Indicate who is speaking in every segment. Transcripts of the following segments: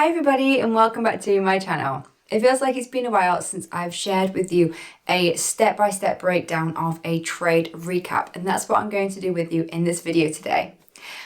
Speaker 1: Hi everybody and welcome back to my channel. It feels like it's been a while since I've shared with you a step-by-step breakdown of a trade recap, and that's what I'm going to do with you in this video today.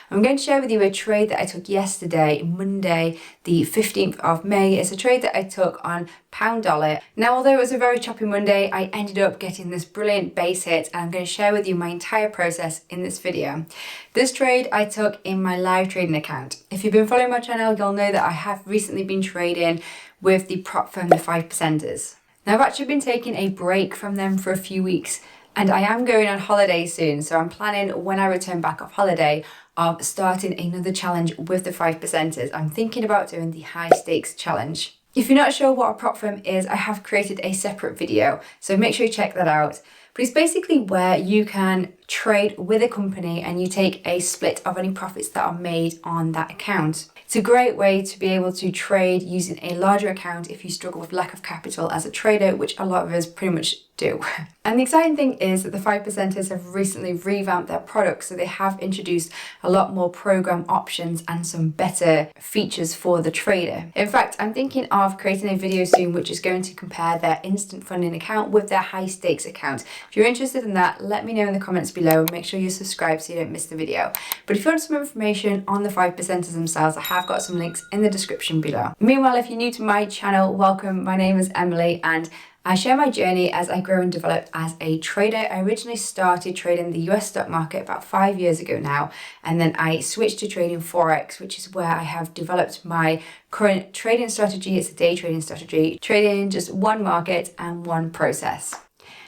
Speaker 1: I'm going to share with you a trade that I took yesterday, Monday, the 15th of May. It's a trade that I took on pound dollar. Now, although it was a very choppy Monday, I ended up getting this brilliant base hit, and I'm going to share with you my entire process in this video. This trade I took in my live trading account. If you've been following my channel, you'll know that I have recently been trading with the prop firm, the 5%ers. Now, I've actually been taking a break from them for a few weeks, and I am going on holiday soon, so I'm planning when I return back off holiday of starting another challenge with the 5%ers. I'm thinking about doing the high stakes challenge. If you're not sure what a prop firm is, I have created a separate video, so make sure you check that out. But it's basically where you can trade with a company and you take a split of any profits that are made on that account. It's a great way to be able to trade using a larger account if you struggle with lack of capital as a trader, which a lot of us pretty much do. And the exciting thing is that the 5%ers have recently revamped their products, so they have introduced a lot more program options and some better features for the trader. In fact, I'm thinking of creating a video soon which is going to compare their instant funding account with their high stakes account. If you're interested in that, let me know in the comments below and make sure you subscribe so you don't miss the video. But if you want some information on the 5%ers themselves, I have got some links in the description below. Meanwhile, if you're new to my channel, welcome. My name is Emily and I share my journey as I grow and develop as a trader. I originally started trading the US stock market about 5 years ago now, and then I switched to trading Forex, which is where I have developed my current trading strategy. It's a day trading strategy, trading just one market and one process.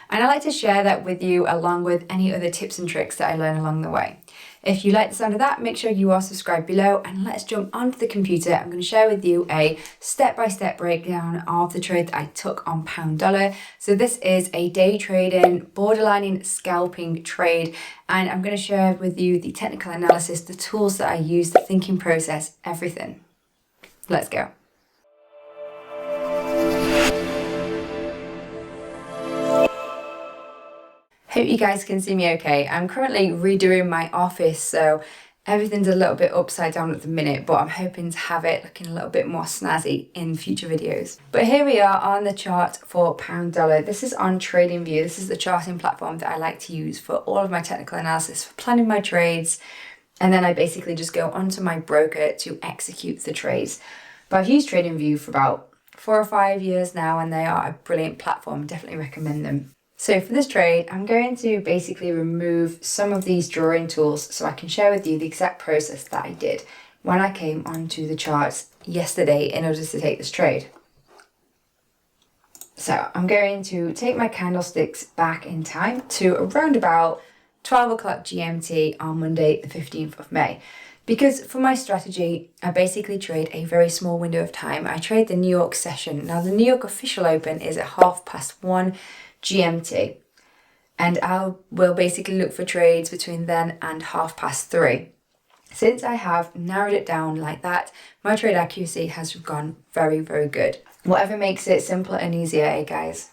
Speaker 1: And I like to share that with you along with any other tips and tricks that I learn along the way. If you like the sound of that, make sure you are subscribed below and let's jump onto the computer. I'm going to share with you a step-by-step breakdown of the trade that I took on pound dollar. So this is a day trading, borderlining scalping trade, and I'm going to share with you the technical analysis, the tools that I use, the thinking process, everything. Let's go. Hope you guys can see me okay. I'm currently redoing my office, so everything's a little bit upside down at the minute, but I'm hoping to have it looking a little bit more snazzy in future videos. But here we are on the chart for pound dollar. This is on TradingView. This is the charting platform that I like to use for all of my technical analysis, for planning my trades, and then I basically just go onto my broker to execute the trades. But I've used TradingView for about 4 or 5 years now, and they are a brilliant platform. Definitely recommend them. So for this trade, I'm going to basically remove some of these drawing tools so I can share with you the exact process that I did when I came onto the charts yesterday in order to take this trade. So I'm going to take my candlesticks back in time to around about 12 o'clock GMT on Monday, the 15th of May. Because for my strategy, I basically trade a very small window of time. I trade the New York session. Now the New York official open is at 1:30 GMT, and I will basically look for trades between then and 3:30. Since I have narrowed it down like that, my trade accuracy has gone very, very good. Whatever makes it simpler and easier, eh guys?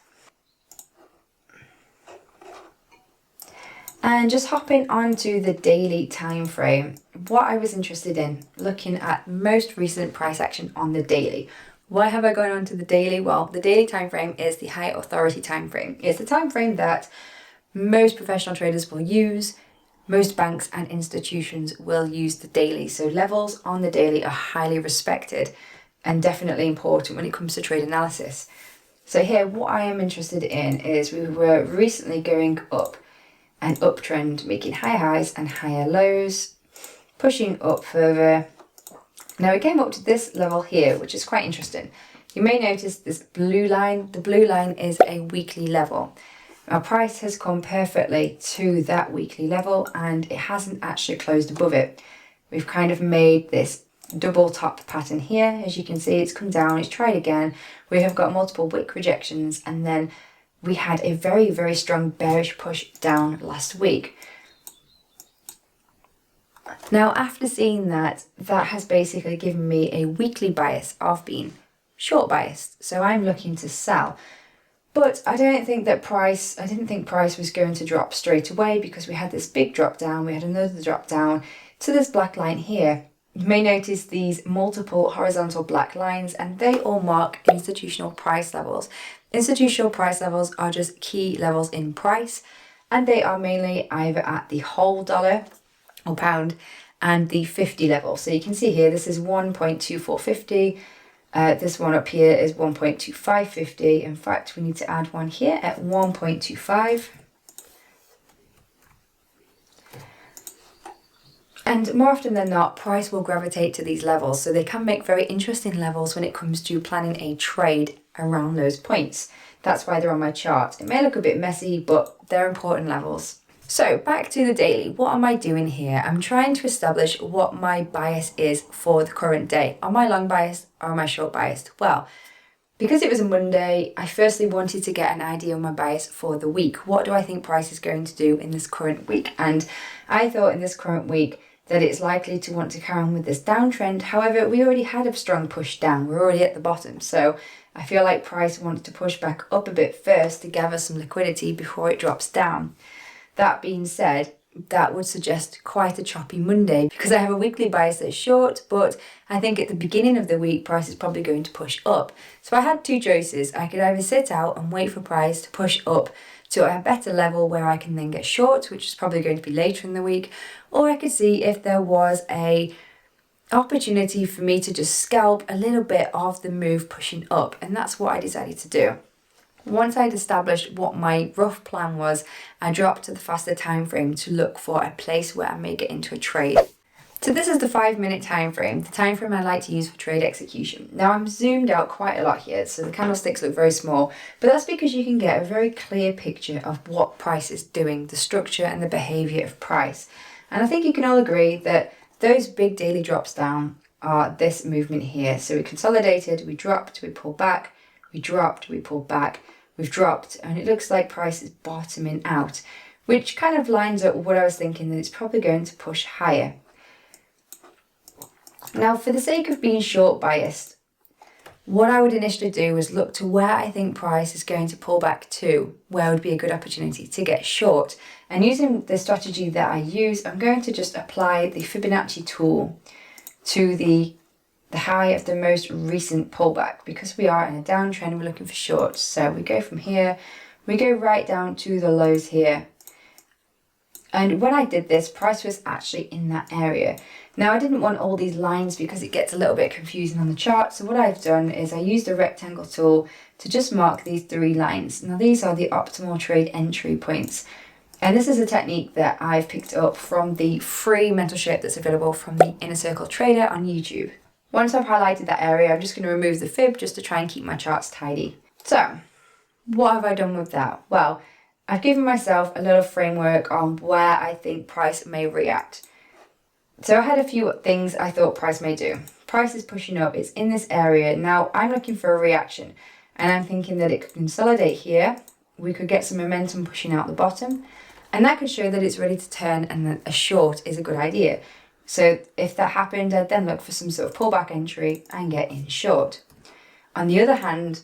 Speaker 1: And just hopping onto the daily time frame, what I was interested in, looking at most recent price action on the daily. Why have I gone on to the daily? Well, the daily time frame is the high authority time frame. It's the time frame that most professional traders will use. Most banks and institutions will use the daily. So levels on the daily are highly respected and definitely important when it comes to trade analysis. So here, what I am interested in is we were recently going up, an uptrend, making higher highs and higher lows, pushing up further. Now we came up to this level here, which is quite interesting. You may notice this blue line. The blue line is a weekly level. Our price has come perfectly to that weekly level and it hasn't actually closed above it. We've kind of made this double top pattern here. As you can see, it's come down, it's tried again. We have got multiple wick rejections, and then we had a very, very strong bearish push down last week. Now, after seeing that, that has basically given me a weekly bias of being short biased. So I'm looking to sell. But I didn't think price was going to drop straight away because we had this big drop down. We had another drop down to this black line here. You may notice these multiple horizontal black lines, and they all mark institutional price levels. Institutional price levels are just key levels in price, and they are mainly either at the whole dollar or pound and the 50 level. So you can see here, this is 1.2450. This one up here is 1.2550. In fact, we need to add one here at 1.25. And more often than not, price will gravitate to these levels, so they can make very interesting levels when it comes to planning a trade around those points. That's why they're on my chart. It may look a bit messy, but they're important levels. So back to the daily, what am I doing here? I'm trying to establish what my bias is for the current day. Am I long biased or am I short biased? Well, because it was a Monday, I firstly wanted to get an idea of my bias for the week. What do I think price is going to do in this current week? And I thought in this current week that it's likely to want to carry on with this downtrend. However, we already had a strong push down. We're already at the bottom. So I feel like price wants to push back up a bit first to gather some liquidity before it drops down. That being said, that would suggest quite a choppy Monday because I have a weekly bias that's short, but I think at the beginning of the week, price is probably going to push up. So I had two choices. I could either sit out and wait for price to push up to a better level where I can then get short, which is probably going to be later in the week, or I could see if there was a opportunity for me to just scalp a little bit of the move pushing up, and that's what I decided to do. Once I'd established what my rough plan was, I dropped to the faster time frame to look for a place where I may get into a trade. So this is the 5-minute time frame, the time frame I like to use for trade execution. Now I'm zoomed out quite a lot here, so the candlesticks look very small, but that's because you can get a very clear picture of what price is doing, the structure and the behavior of price. And I think you can all agree that those big daily drops down are this movement here. So we consolidated, we dropped, we pulled back, we dropped, we pulled back, we've dropped, and it looks like price is bottoming out, which kind of lines up with what I was thinking, that it's probably going to push higher. Now, for the sake of being short biased, what I would initially do is look to where I think price is going to pull back to, where would be a good opportunity to get short. And using the strategy that I use, I'm going to just apply the Fibonacci tool to the high of the most recent pullback. Because we are in a downtrend, we're looking for shorts. So we go from here, we go right down to the lows here. And when I did this, price was actually in that area. Now I didn't want all these lines because it gets a little bit confusing on the chart. So what I've done is I used a rectangle tool to just mark these 3 lines. Now these are the optimal trade entry points. And this is a technique that I've picked up from the free mental shape that's available from the Inner Circle Trader on YouTube. Once I've highlighted that area, I'm just going to remove the fib just to try and keep my charts tidy. So what have I done with that? Well, I've given myself a little framework on where I think price may react. So I had a few things I thought price may do. Price is pushing up, it's in this area. Now I'm looking for a reaction, and I'm thinking that it could consolidate here. We could get some momentum pushing out the bottom, and that could show that it's ready to turn and that a short is a good idea. So if that happened, I'd then look for some sort of pullback entry and get in short. On the other hand,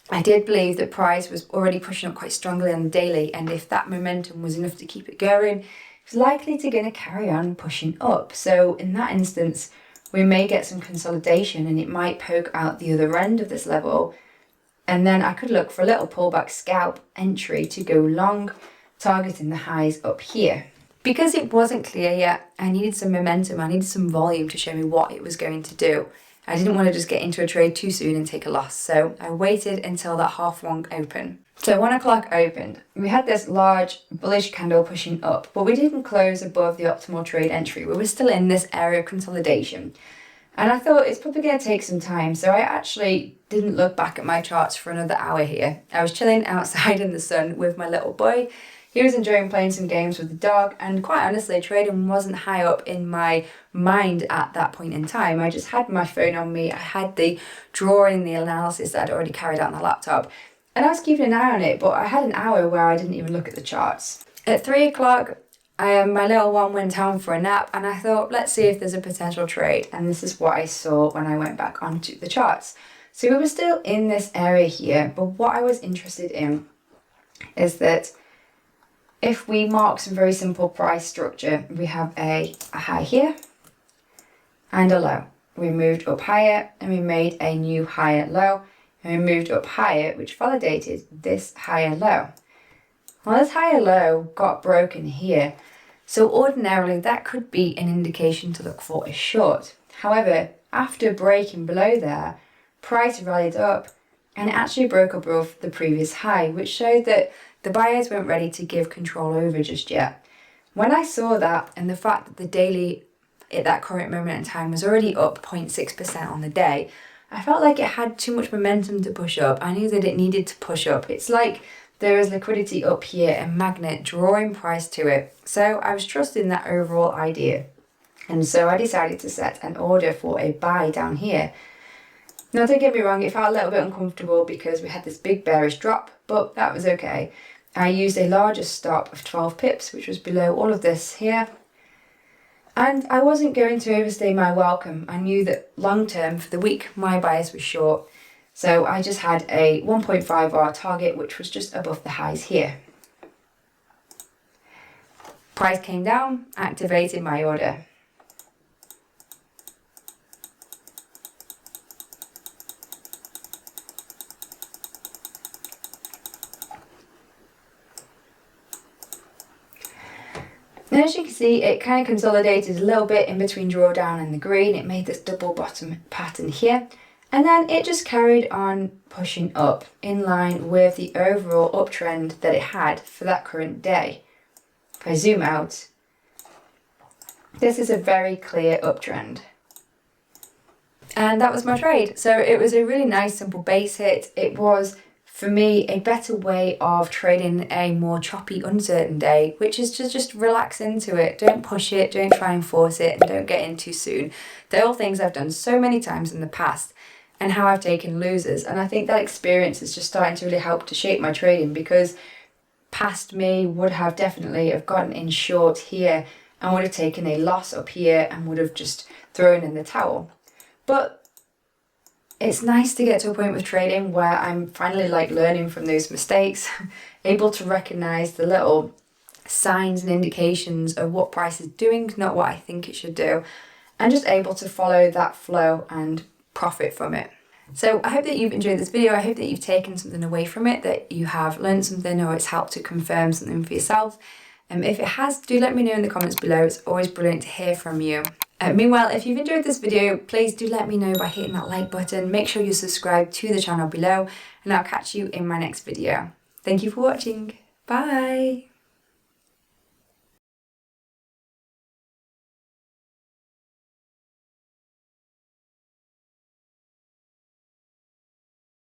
Speaker 1: I did believe that price was already pushing up quite strongly on the daily, and if that momentum was enough to keep it going, it's likely to going to carry on pushing up. So in that instance, we may get some consolidation and it might poke out the other end of this level. And then I could look for a little pullback scalp entry to go long, targeting the highs up here. Because it wasn't clear yet, I needed some momentum, I needed some volume to show me what it was going to do. I didn't want to just get into a trade too soon and take a loss, so I waited until that half one open. So 1 o'clock opened. We had this large bullish candle pushing up, but we didn't close above the optimal trade entry. We were still in this area of consolidation. And I thought it's probably going to take some time, so I actually didn't look back at my charts for another hour here. I was chilling outside in the sun with my little boy. He was enjoying playing some games with the dog, and quite honestly, trading wasn't high up in my mind at that point in time. I just had my phone on me, I had the drawing, the analysis that I'd already carried out on the laptop, and I was keeping an eye on it, but I had an hour where I didn't even look at the charts. At 3 o'clock, my little one went down for a nap, and I thought, let's see if there's a potential trade, and this is what I saw when I went back onto the charts. So we were still in this area here, but what I was interested in is that if we mark some very simple price structure, we have a high here and a low. We moved up higher and we made a new higher low, and we moved up higher, which validated this higher low. Well, this higher low got broken here, so ordinarily that could be an indication to look for a short. However, after breaking below there, price rallied up and it actually broke above the previous high, which showed that the buyers weren't ready to give control over just yet. When I saw that, and the fact that the daily at that current moment in time was already up 0.6% on the day, I felt like it had too much momentum to push up. I knew that it needed to push up. It's like there is liquidity up here, a magnet drawing price to it. So I was trusting that overall idea. And so I decided to set an order for a buy down here. Now, don't get me wrong, it felt a little bit uncomfortable because we had this big bearish drop, but that was okay. I used a larger stop of 12 pips, which was below all of this here. And I wasn't going to overstay my welcome. I knew that long term for the week, my bias was short. So I just had a 1.5R target, which was just above the highs here. Price came down, activated my order. And as you can see, it kind of consolidated a little bit in between drawdown and the green. It made this double bottom pattern here. And then it just carried on pushing up in line with the overall uptrend that it had for that current day. If I zoom out, this is a very clear uptrend. And that was my trade. So it was a really nice simple base hit. It was, for me, a better way of trading a more choppy, uncertain day, which is to just relax into it. Don't push it, don't try and force it, and don't get in too soon. They're all things I've done so many times in the past and how I've taken losers. And I think that experience is just starting to really help to shape my trading, because past me would have definitely have gotten in short here and would have taken a loss up here and would have just thrown in the towel. But it's nice to get to a point with trading where I'm finally like learning from those mistakes, able to recognize the little signs and indications of what price is doing, not what I think it should do, and just able to follow that flow and profit from it. So I hope that you've enjoyed this video. I hope that you've taken something away from it, that you have learned something or it's helped to confirm something for yourself. If it has, do let me know in the comments below. It's always brilliant to hear from you. Meanwhile, if you've enjoyed this video, please do let me know by hitting that like button. Make sure you subscribe to the channel below, and I'll catch you in my next video. Thank you for watching. Bye.